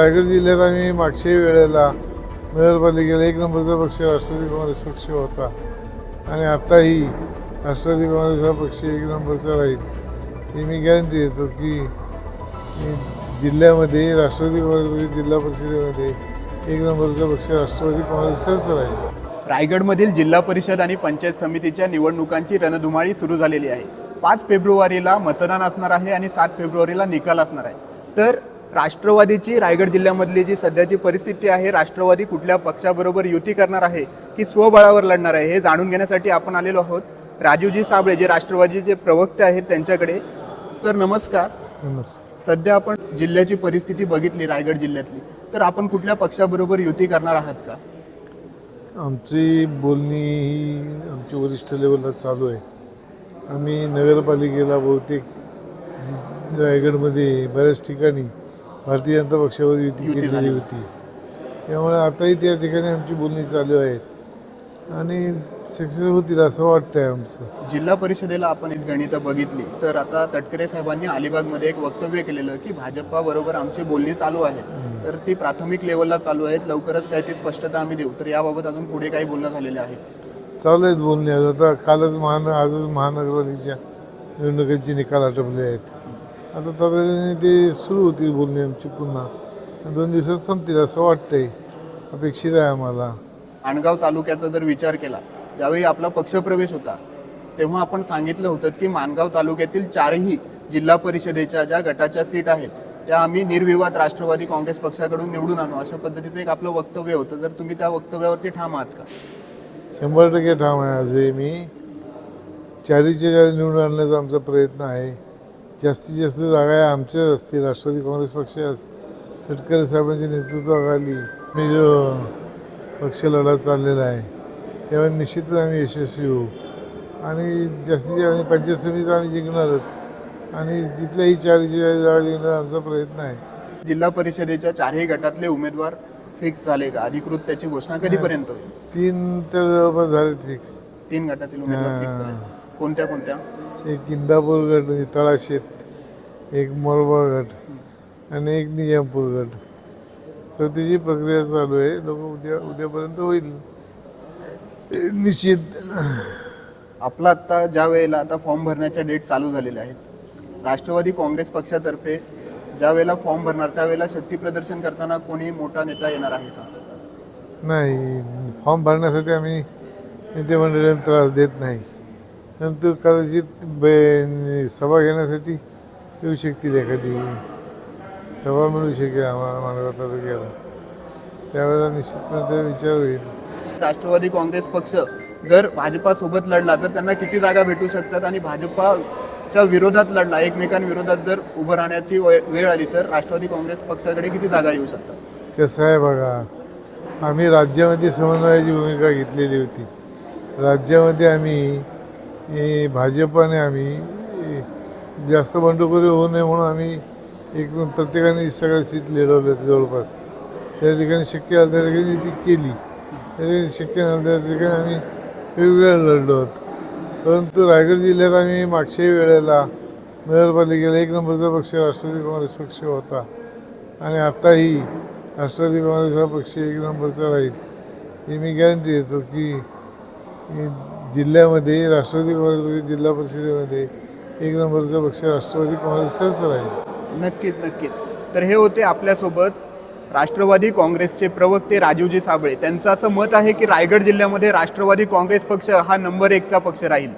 रायगड जिल्ह्यात आम्ही मागच्याही वेळेला नगरपालिकेला एक नंबरचा पक्ष राष्ट्रवादी काँग्रेस पक्ष होता आणि आत्ताही राष्ट्रवादी काँग्रेस हा पक्ष एक नंबरचा राहील ही मी गॅरंटी देतो की जिल्ह्यामध्ये राष्ट्रवादी काँग्रेस जिल्हा परिषदेमध्ये एक नंबरचा पक्ष राष्ट्रवादी काँग्रेसच राहील. रायगडमधील जिल्हा परिषद आणि पंचायत समितीच्या निवडणुकांची रणधुमाळी सुरू झालेली आहे. 5 फेब्रुवारीला मतदान असणार आहे आणि 7 फेब्रुवारीला निकाल असणार आहे. तर राष्ट्रवादीची रायगड जिल्ह्यामधली जी सध्याची परिस्थिती आहे, राष्ट्रवादी कुठल्या पक्षाबरोबर युती करणार आहे की स्वबळावर लढणार आहे, हे जाणून घेण्यासाठी आपण आलेलो आहोत राजूजी साबळे जे राष्ट्रवादीचे प्रवक्ते आहेत त्यांच्याकडे. सर नमस्कार. नमस्कार. सध्या आपण जिल्ह्याची परिस्थिती बघितली रायगड जिल्ह्यातली, तर आपण कुठल्या पक्षाबरोबर युती करणार आहात का? आमची बोलणी ही आमच्या वरिष्ठ लेवलला चालू आहे. आम्ही नगरपालिकेला बहुतेक रायगडमध्ये बऱ्याच ठिकाणी भारतीय जनता पक्षावर युती केलेली होती, त्यामुळे आताही त्या ठिकाणी आमची बोलणी चालू आहेत आणि सक्सेस होतील असं वाटतंय आमचं. जिल्हा परिषदेला आपण एक गणितं बघितली तर आता तटकरे साहेबांनी अलिबागमध्ये एक वक्तव्य केलेलं की भाजपा बरोबर आमची बोलणी चालू आहे, तर ती प्राथमिक लेवलला चालू आहेत, लवकरच काय ती स्पष्टता आम्ही देऊ. तर याबाबत अजून पुढे काही बोलणं झालेलं आहे? चालू आहेत बोलणे. आता कालच आजच महानगरपालिकेच्या निवडणुकीचे निकाल आटपले आहेत. आता तातडीने ते सुरू होतील बोलणे आमची पुन्हा 2 दिवसात संपतील असं वाटतंय, अपेक्षित आहे आम्हाला. माणगाव तालुक्याचा जर विचार केला, ज्यावेळी आपला पक्षप्रवेश होता तेव्हा आपण सांगितलं होतं की माणगाव तालुक्यातील 4ही जिल्हा परिषदेच्या ज्या गटाच्या सीट आहेत त्या आम्ही निर्विवाद राष्ट्रवादी काँग्रेस पक्षाकडून निवडून आणू, अशा पद्धतीचं एक आपलं वक्तव्य होतं. तर तुम्ही त्या वक्तव्यावरती ठाम आहात का? 100% ठाम आहे. आजही मी 4च्या 4 निवडून आणण्याचा आमचा प्रयत्न आहे. जास्तीत जास्त जागा आमच्याच असतील, राष्ट्रवादी काँग्रेस पक्ष तटकरे साहेबांच्या नेतृत्वाखाली मी जो पक्ष लढा चाललेला आहे त्यामुळे निश्चितपणे आम्ही यशस्वी होऊ आणि जास्तीत जास्त पंचायत समितीचा आम्ही जिंकणारच आणि जिथल्याही 4च्या जागा जिंकण्याचा आमचा प्रयत्न आहे. जिल्हा परिषदेच्या 4ही गटातले उमेदवार फिक्स झाले का? अधिकृत त्याची घोषणा कधीपर्यंत होईल? 3 तर जवळपास झाले फिक्स. 3 गटातील उमेदवार फिक्स झाले. कोणत्या कोणत्या? एक इंदापूर गट म्हणजे तळाशेत, एक मोरबा गट आणि एक निजामपूर गट. चौथीची प्रक्रिया चालू आहे. लोक उद्यापर्यंत होईल निश्चित. आपला आत्ता ज्या वेळेला आता फॉर्म भरण्याच्या डेट चालू झालेल्या आहेत, राष्ट्रवादी काँग्रेस पक्षातर्फे ज्या वेळेला फॉर्म भरणार त्यावेळेला शक्ती प्रदर्शन करताना कोणी मोठा नेता येणार आहे का? नाही, फॉर्म भरण्यासाठी आम्ही नेतेमंडळींना त्रास देत नाही, परंतु कदाचित सभा घेण्यासाठी येऊ शकतील, एखादी सभा मिळू शकेल आम्हाला माणगाव तालुक्याला, त्यावेळेला निश्चितपणे त्याचा विचार होईल. राष्ट्रवादी काँग्रेस पक्ष जर भाजपासोबत लढला तर त्यांना किती जागा भेटू शकतात आणि भाजपाच्या विरोधात लढला, एकमेकांविरोधात जर उभं राहण्याची वेळ आली तर राष्ट्रवादी काँग्रेस पक्षाकडे किती जागा येऊ शकतात? कसं आहे बघा, आम्ही राज्यामध्ये समन्वयाची भूमिका घेतलेली होती. राज्यामध्ये आम्ही भाजपाने आम्ही जास्त बंडखोरी होऊ नये म्हणून आम्ही प्रत्येकाने सगळ्या सीट लढवल्या जवळपास. त्या ठिकाणी शक्य आलं त्या ठिकाणी ती केली, त्या ठिकाणी शक्य नव्हतं त्या ठिकाणी आम्ही वेगवेगळ्या लढलो आहोत. परंतु रायगड जिल्ह्यात आम्ही मागच्याही वेळेला नगरपालिकेला एक नंबरचा पक्ष राष्ट्रवादी काँग्रेस पक्ष होता आणि आत्ताही राष्ट्रवादी काँग्रेस हा पक्ष एक नंबरचा राहील ही मी गॅरंटी देतो की जिल्ह्यामध्ये राष्ट्रवादी काँग्रेस जिल्हा परिषदेमध्ये एक नंबरचा पक्ष राष्ट्रवादी काँग्रेसच राहील. नक्कीच नक्कीच. तर हे होते आपल्यासोबत राष्ट्रवादी काँग्रेसचे प्रवक्ते राजूजी साबळे. त्यांचं असं मत आहे की रायगड जिल्ह्यामध्ये राष्ट्रवादी काँग्रेस पक्ष हा नंबर 1चा पक्ष राहील.